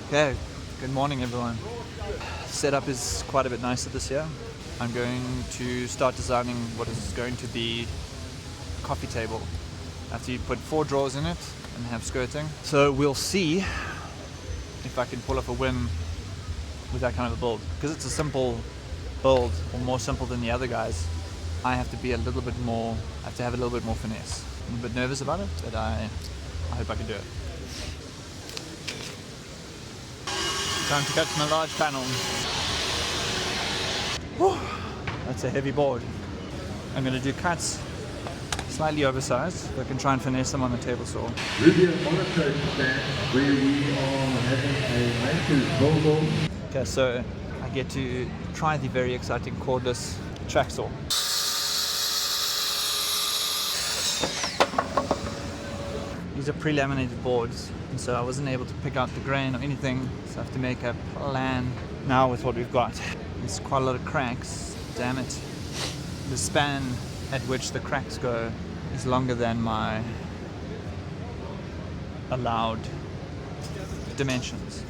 Okay, good morning everyone. Setup is quite a bit nicer this year. I'm going to start designing what is going to be a coffee table. After you put 4 drawers in it and have skirting. So we'll see if I can pull off a win with that kind of a build. Because it's a simple build, or more simple than the other guys, I have to be have a little bit more finesse. I'm a bit nervous about it, but I hope I can do it. Time to cut my large panel. Whew, that's a heavy board. I'm going to do cuts slightly oversized, so I can try and finesse them on the table saw. Rubio Monocoat stand where we are having a mitres build. Okay, so I get to try the very exciting cordless track saw. These are pre-laminated boards, and so I wasn't able to pick out the grain or anything, so I have to make a plan now with what we've got. There's quite a lot of cracks, damn it. The span at which the cracks go is longer than my allowed dimensions.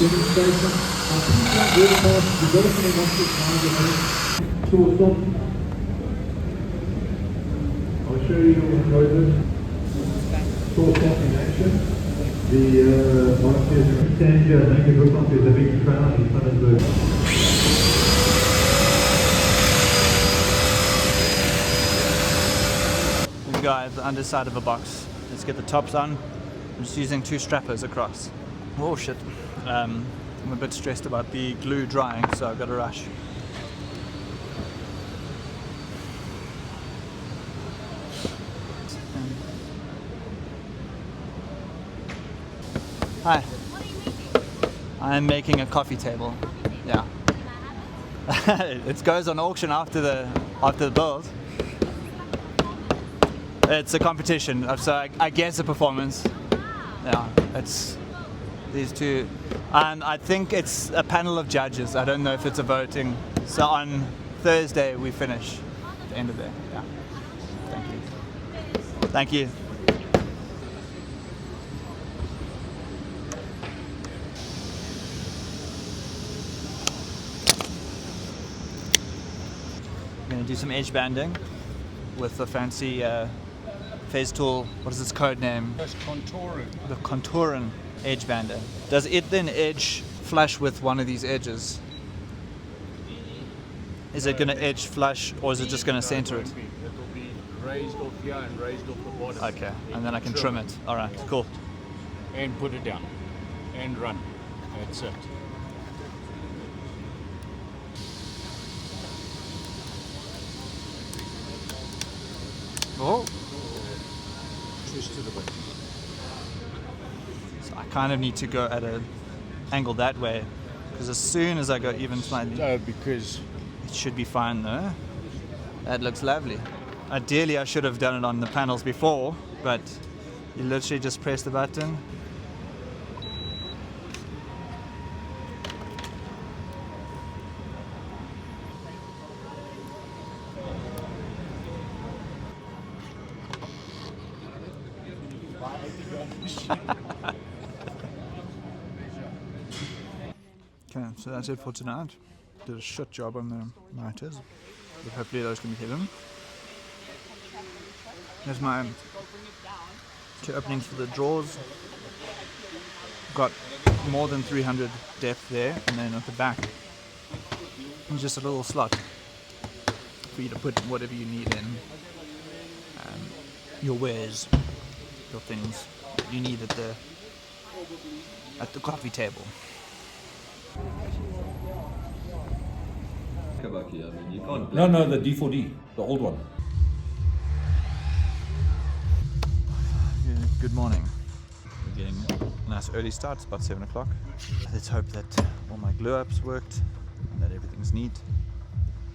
Demonstration. I'll show you how it is. Saw stop in action. The volunteers are standing here. They can look up. There's a big crowd in front of the. We've got the underside of a box. Let's get the tops on. I'm just using 2 strappers across. Oh shit. I'm a bit stressed about the glue drying, so I've got to rush. Hi. I'm making a coffee table. Yeah. It goes on auction after the build. It's a competition, so I guess a performance. Yeah, it's these two, and I think it's a panel of judges. I don't know if it's a voting. So on Thursday we finish at the end of the day. Yeah. Thank you. Thank you. I'm going to do some edge banding with the fancy phase tool. What is its code name? That's contouring. The contouring edge bander. Does it then edge flush with one of these edges? Is it going to edge flush, or is it just going to center it? It will be raised off here and raised off the bottom. Okay, and then I can trim it. All right, cool. And put it down. And run. That's it. Oh. Twist to the back. So I kind of need to go at an angle that way, because as soon as I go even slightly, Because it should be fine though. That looks lovely. Ideally I should have done it on the panels before, but you literally just press the button. Okay, so that's it for tonight. Did a shit job on the mitres, but hopefully those can be hidden. There's my 2 openings for the drawers. Got more than 300 depth there, and then at the back, just a little slot for you to put whatever you need in, your wares. practical things you need at the coffee table. No, the D4D, the old one. Good morning. We're getting a nice early start. It's about 7 o'clock. Let's hope that all my glue ups worked and that everything's neat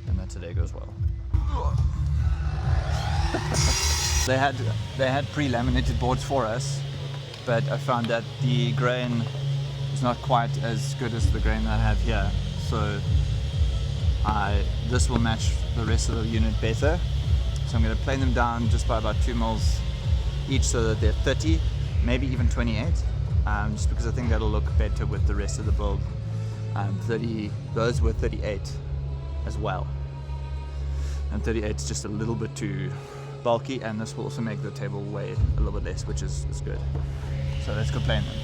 and that today goes well. They had pre-laminated boards for us, but I found that the grain is not quite as good as the grain that I have here. So this will match the rest of the unit better. So I'm going to plane them down just by about 2 mils each so that they're 30, maybe even 28, just because I think that'll look better with the rest of the build. 30, those were 38 as well. And 38 is just a little bit too bulky, and this will also make the table weigh a little bit less, which is good. So let's go plane them.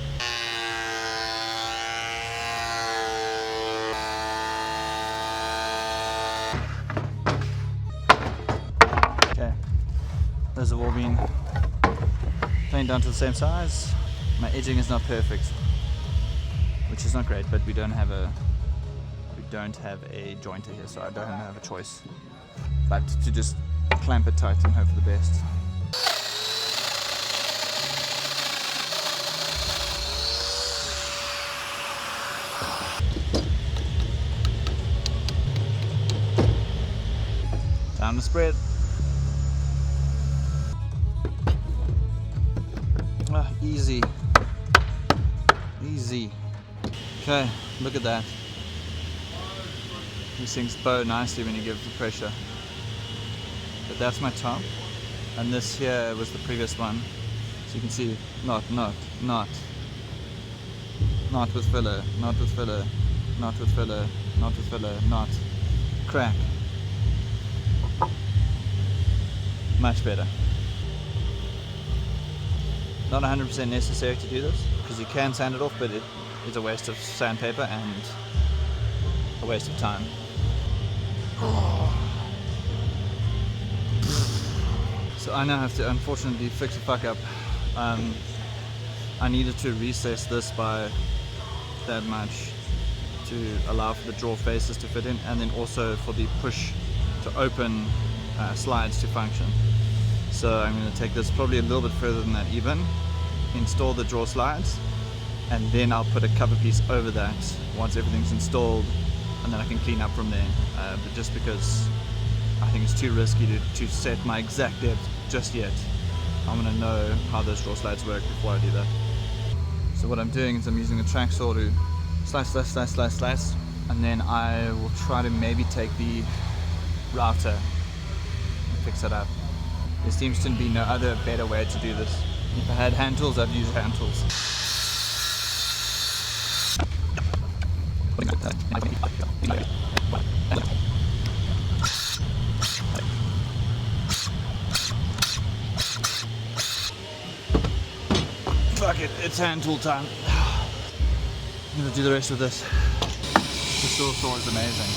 Okay, those have all been planed down to the same size. My edging is not perfect, which is not great, but we don't have a jointer here, so I don't have a choice but to just clamp it tight and hope for the best. Time to spread. Easy. Easy. Okay, look at that. These things bow nicely when you give the pressure. But that's my top, and this here was the previous one. So you can see not with filler, not with filler, not with filler, not with filler, not crack. Much better. Not 100% necessary to do this, because you can sand it off, but it is a waste of sandpaper and a waste of time. So I now have to unfortunately fix the fuck up. I needed to recess this by that much to allow for the drawer faces to fit in, and then also for the push to open slides to function. So I'm going to take this probably a little bit further than that even, install the drawer slides, and then I'll put a cover piece over that once everything's installed, and then I can clean up from there. But just because I think it's too risky to set my exact depth just yet, I'm going to know how those drawer slides work before I do that. So what I'm doing is I'm using a track saw to slice, and then I will try to maybe take the router and fix it up. There seems to be no other better way to do this. If I had hand tools, I'd use hand tools. Fuck it, it's hand tool time. I'm gonna do the rest of this. The saw is amazing.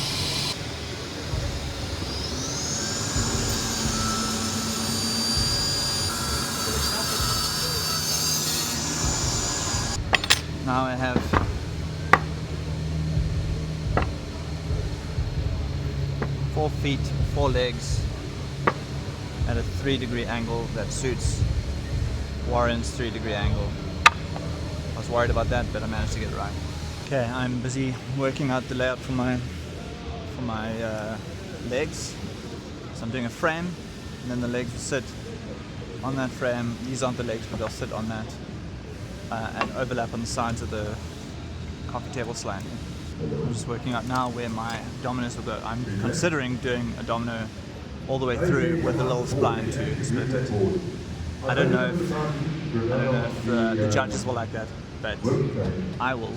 Now I have 4 feet, 4 legs at a 3-degree angle that suits Warren's 3-degree angle. I was worried about that, but I managed to get it right. Okay, I'm busy working out the layout for my legs. So I'm doing a frame, and then the legs will sit on that frame. These aren't the legs, but they'll sit on that. And overlap on the sides of the coffee table slightly. I'm just working out now where my dominoes will go. I'm considering doing a domino all the way through with a little spline to split it. I don't know if the judges will like that, but I will.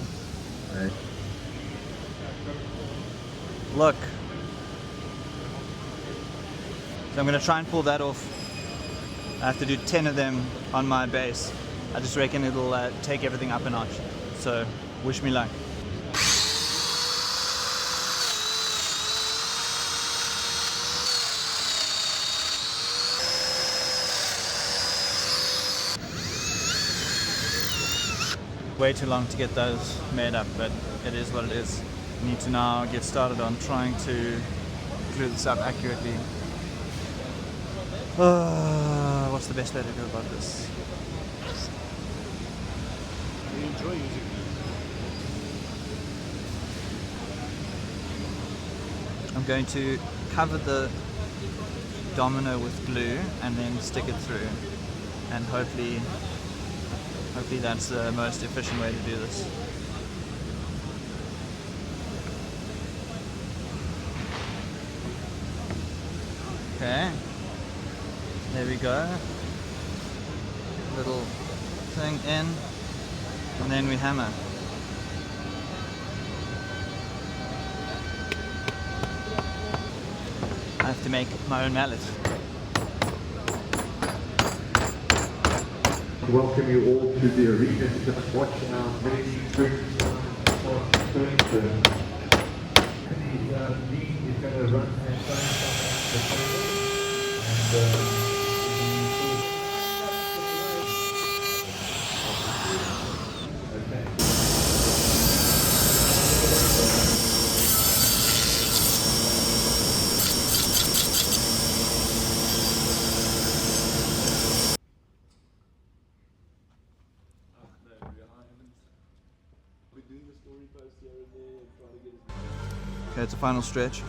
Look. So I'm going to try and pull that off. I have to do 10 of them on my base. I just reckon it'll take everything up a notch. So, wish me luck. way too long to get those made up, but it is what it is. I need to now get started on trying to glue this up accurately. What's the best way to go about this? You enjoy using it. I'm going to cover the domino with glue and then stick it through, and hopefully that's the most efficient way to do this. Okay, there we go. Little thing in, and then we hammer. I have to make my own mallet. Welcome you all to the arena to watch our many drinks furniture. The lead is going to run and shine the table, Okay, it's a final stretch.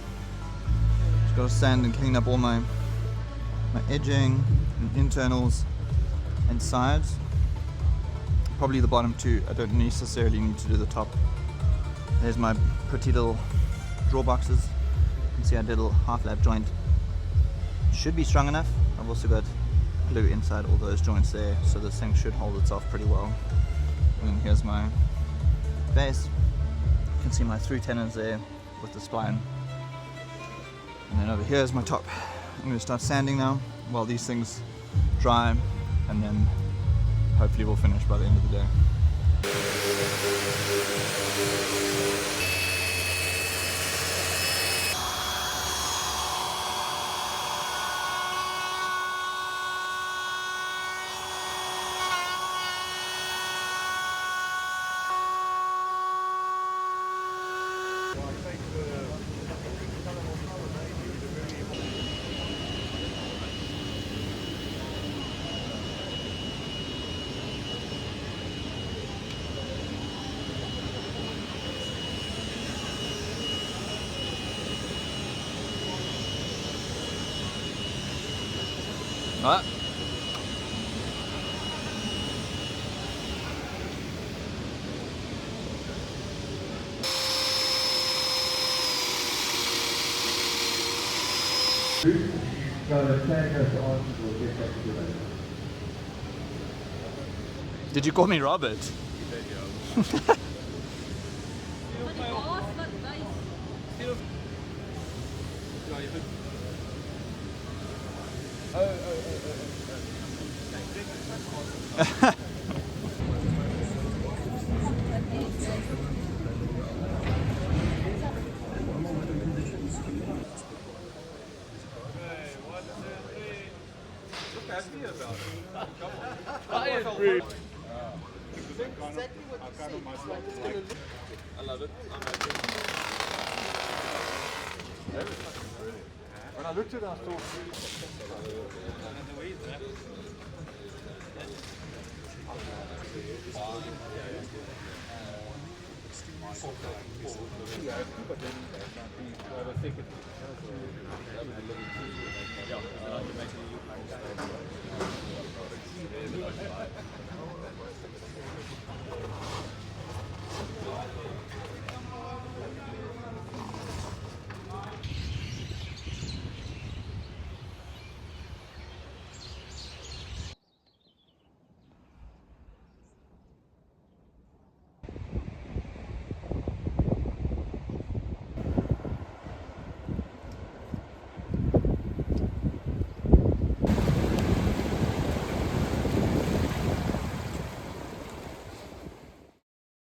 Just got to sand and clean up all my edging and internals and sides. Probably the bottom too. I don't necessarily need to do the top. There's my pretty little drawer boxes. You can see I did a little half lap joint. Should be strong enough. I've also got glue inside all those joints there, so this thing should hold itself pretty well. And then here's my base. You can see my through tenons there with the spline. And then over here is my top. I'm going to start sanding now while these things dry, and then hopefully we'll finish by the end of the day. What? Did you call me Robert? I love it. When I looked at it, I thought,